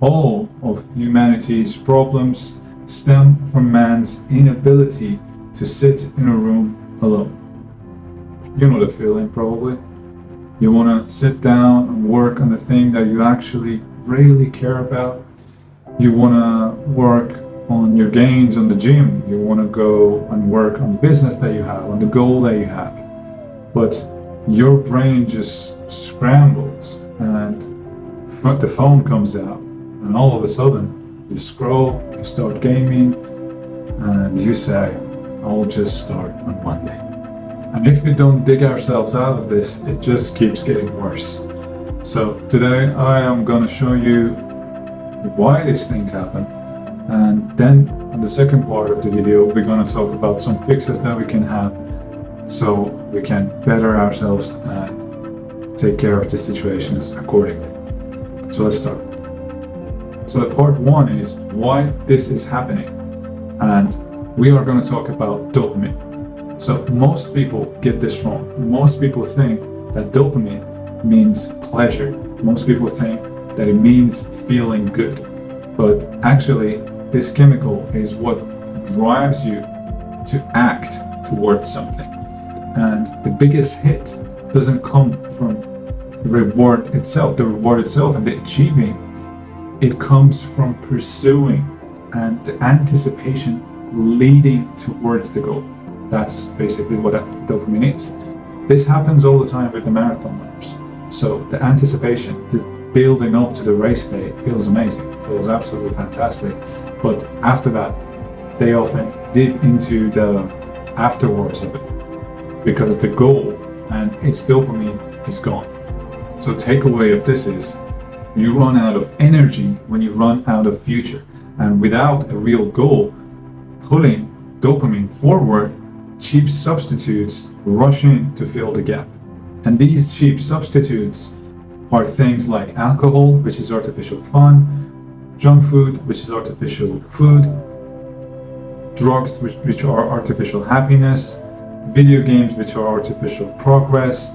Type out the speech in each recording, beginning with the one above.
All of humanity's problems stem from man's inability to sit in a room alone. You know the feeling, probably. You want to sit down and work on the thing that you actually really care about. You want to work on your gains on the gym. You want to go and work on the business that you have, on the goal that you have. But your brain just scrambles and the phone comes out, and all of a sudden you scroll, you start gaming, and you say, I'll just start on Monday. And if we don't dig ourselves out of this, it just keeps getting worse. So today I am going to show you why these things happen, and then in the second part of the video we're going to talk about some fixes that we can have so we can better ourselves and take care of the situations accordingly. So let's start. So the part one is why this is happening, and we are going to talk about dopamine. So most people get this wrong. Most people think that dopamine means pleasure. Most people think that it means feeling good. But actually, this chemical is what drives you to act towards something. And the biggest hit doesn't come from the reward itself and the achieving. It comes from pursuing and the anticipation leading towards the goal. That's basically what dopamine is. This happens all the time with the marathon runners. So the anticipation, the building up to the race day feels amazing, feels absolutely fantastic. But after that, they often dip into the afterwards of it because the goal and its dopamine is gone. So takeaway of this is you run out of energy when you run out of future. And without a real goal, pulling dopamine forward, cheap substitutes rush in to fill the gap. And these cheap substitutes are things like alcohol, which is artificial fun, junk food, which is artificial food, drugs, which are artificial happiness, video games, which are artificial progress,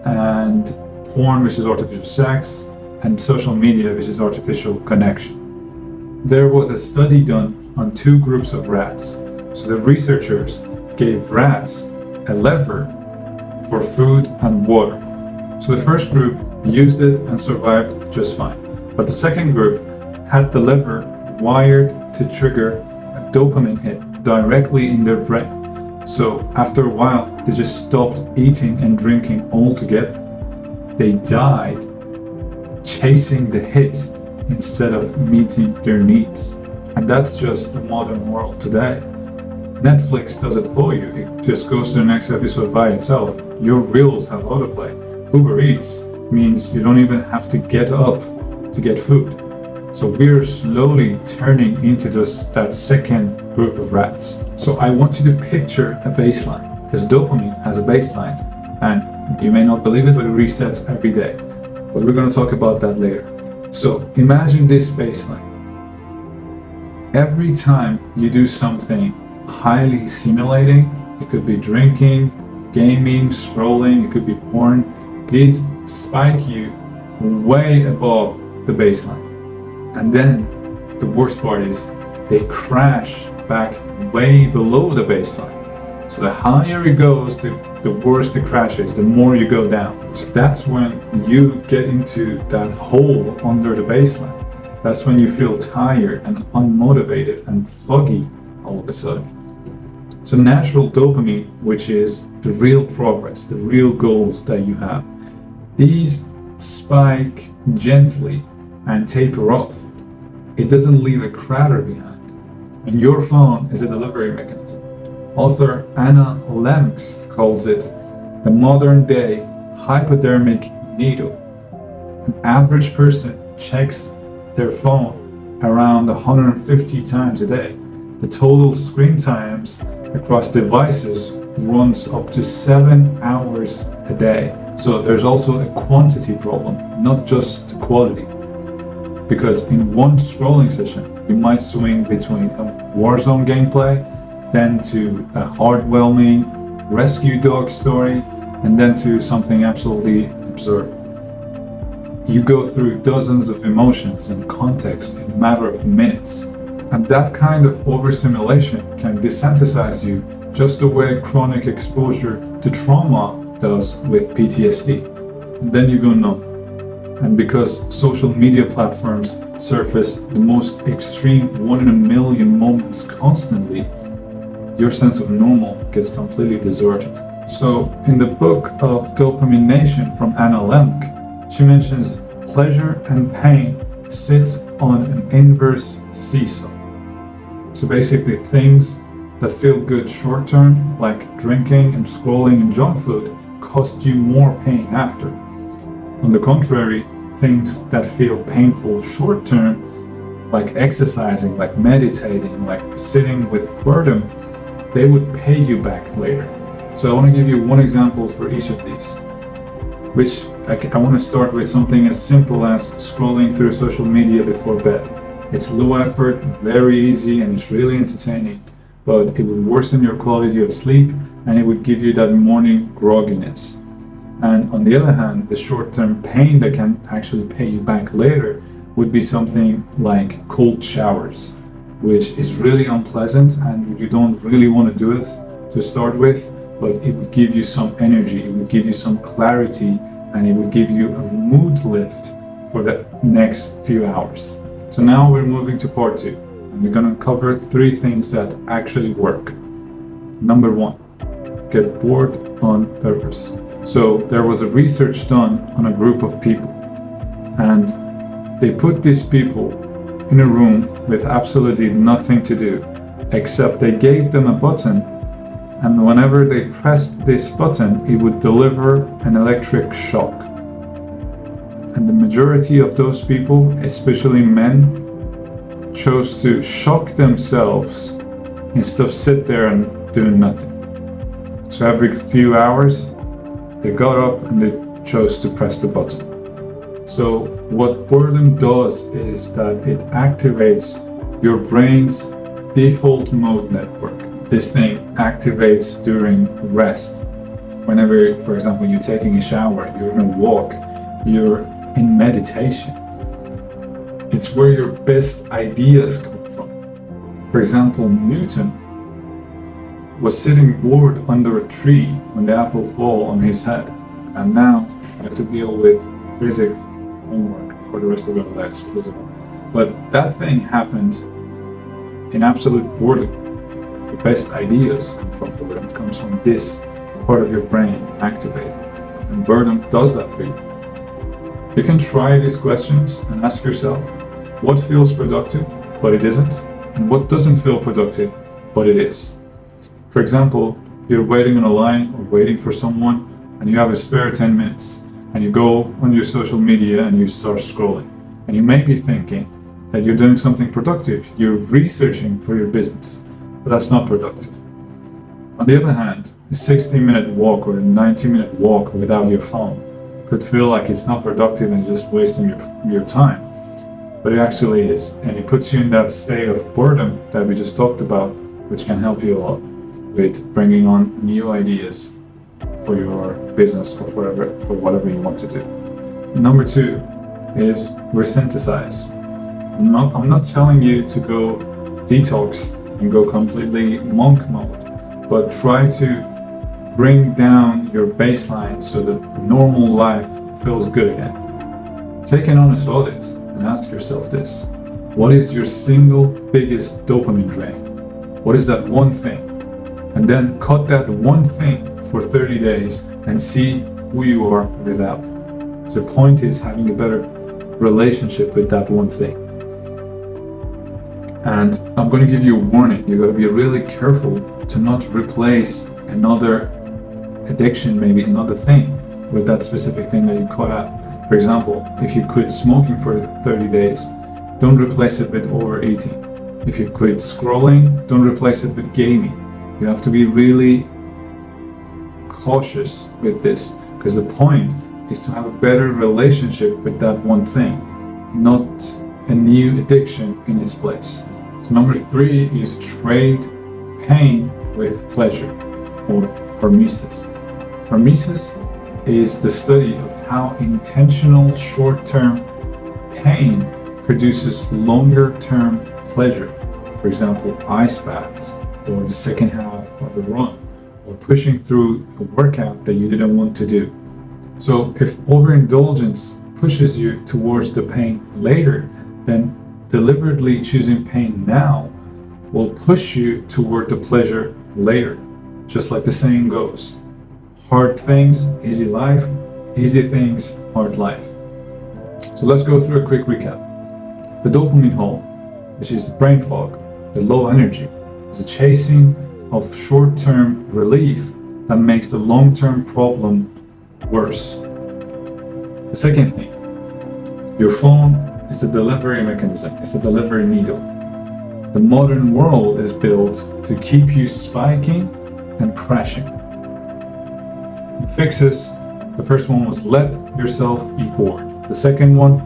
and porn, which is artificial sex, and social media, which is artificial connection. There was a study done on two groups of rats. So the researchers gave rats a lever for food and water. So the first group used it and survived just fine. But the second group had the lever wired to trigger a dopamine hit directly in their brain. So after a while, they just stopped eating and drinking altogether. They died chasing the hit instead of meeting their needs. And that's just the modern world today. Netflix does it for you. It just goes to the next episode by itself. Your reels have autoplay. Uber Eats means you don't even have to get up to get food. So we're slowly turning into just that second group of rats. So I want you to picture a baseline, because dopamine has a baseline, and you may not believe it, but it resets every day. But we're going to talk about that later. So imagine this baseline. Every time you do something highly stimulating, it could be drinking, gaming, scrolling, it could be porn, these spike you way above the baseline. And then the worst part is they crash back way below the baseline. So the higher it goes, the worse the crash is, the more you go down. So that's when you get into that hole under the baseline. That's when you feel tired and unmotivated and foggy all of a sudden. So natural dopamine, which is the real progress, the real goals that you have, these spike gently and taper off. It doesn't leave a crater behind. And your phone is a delivery mechanism. Author Anna Lemks calls it the modern day hypodermic needle. An average person checks their phone around 150 times a day. The total screen times across devices runs up to 7 hours a day. So there's also a quantity problem, not just quality. Because in one scrolling session, you might swing between a Warzone gameplay, then to a heartwarming rescue dog story, and then to something absolutely absurd. you go through dozens of emotions and contexts in a matter of minutes. And that kind of overstimulation can desensitize you just the way chronic exposure to trauma does with PTSD. And then you go numb. And because social media platforms surface the most extreme 1 in a million moments constantly, your sense of normal gets completely distorted. So in the book of Dopamine Nation from Anna Lemke, she mentions pleasure and pain sit on an inverse seesaw. So basically things that feel good short term, like drinking and scrolling and junk food, cost you more pain after. On the contrary, things that feel painful short term, like exercising, like meditating, like sitting with boredom, they would pay you back later. So I want to give you one example for each of these, which I want to start with something as simple as scrolling through social media before bed. It's low effort, very easy, and it's really entertaining, but it would worsen your quality of sleep and it would give you that morning grogginess. And on the other hand, the short-term pain that can actually pay you back later would be something like cold showers, which is really unpleasant and you don't really want to do it to start with, but it would give you some energy, it would give you some clarity, and it would give you a mood lift for the next few hours. So now we're moving to part 2, and we're going to cover 3 things that actually work. Number 1, get bored on purpose. So there was a research done on a group of people, and they put these people in a room with absolutely nothing to do, except they gave them a button, and whenever they pressed this button, it would deliver an electric shock. And the majority of those people, especially men, chose to shock themselves instead of sit there and do nothing. So every few hours, they got up and they chose to press the button. So what boredom does is that it activates your brain's default mode network. This thing activates during rest. Whenever, for example, you're taking a shower, you're in a walk, you're in meditation. It's where your best ideas come from. For example, Newton was sitting bored under a tree when the apple fell on his head, and now I have to deal with physics homework for the rest of our lives. But that thing happened in absolute boredom. The best ideas come from boredom. It comes from this part of your brain activated, and boredom does that for you. You can try these questions and ask yourself, what feels productive but it isn't, and what doesn't feel productive but it is. For example, you're waiting on a line or waiting for someone and you have a spare 10 minutes and you go on your social media and you start scrolling. And you may be thinking that you're doing something productive, you're researching for your business, but that's not productive. On the other hand, a 60-minute walk or a 90-minute walk without your phone could feel like it's not productive and just wasting your time. But it actually is, and it puts you in that state of boredom that we just talked about, which can help you a lot with bringing on new ideas for your business or for whatever you want to do. Number 2 is resensitize. I'm not telling you to go detox and go completely monk mode, but try to bring down your baseline so that normal life feels good again. Take an honest audit and ask yourself this: what is your single biggest dopamine drain? What is that one thing? And then cut that one thing for 30 days and see who you are without. The point is having a better relationship with that one thing. And I'm going to give you a warning. You got to be really careful to not replace another addiction, maybe another thing, with that specific thing that you cut out. For example, if you quit smoking for 30 days, don't replace it with overeating. If you quit scrolling, don't replace it with gaming. You have to be really cautious with this, because the point is to have a better relationship with that one thing, not a new addiction in its place. So number 3 is trade pain with pleasure, or hormesis. Hormesis is the study of how intentional short-term pain produces longer-term pleasure. For example, ice baths, or the second half of a run, or pushing through a workout that you didn't want to do. So if overindulgence pushes you towards the pain later, then deliberately choosing pain now will push you toward the pleasure later. Just like the saying goes, hard things, easy life, easy things, hard life. So let's go through a quick recap. The dopamine hole, which is the brain fog, the low energy, is the chasing of short-term relief that makes the long-term problem worse. The second thing, your phone is a delivery mechanism, it's a delivery needle. The modern world is built to keep you spiking and crashing. And fixes, the first one was let yourself be bored. The second one,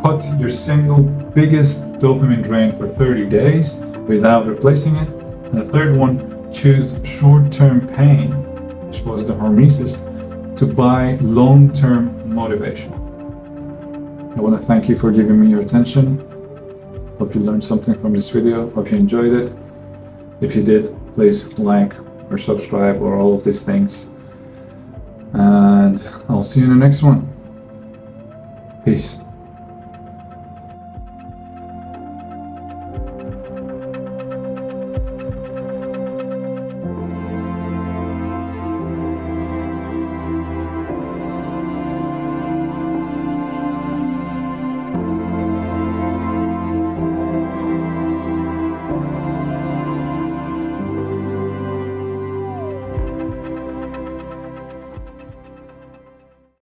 cut your single biggest dopamine drain for 30 days without replacing it. And the third one, choose short-term pain, which was the hormesis, to buy long-term motivation. I want to thank you for giving me your attention. Hope you learned something from this video. Hope you enjoyed it. If you did, please like or subscribe or all of these things. And I'll see you in the next one. Peace.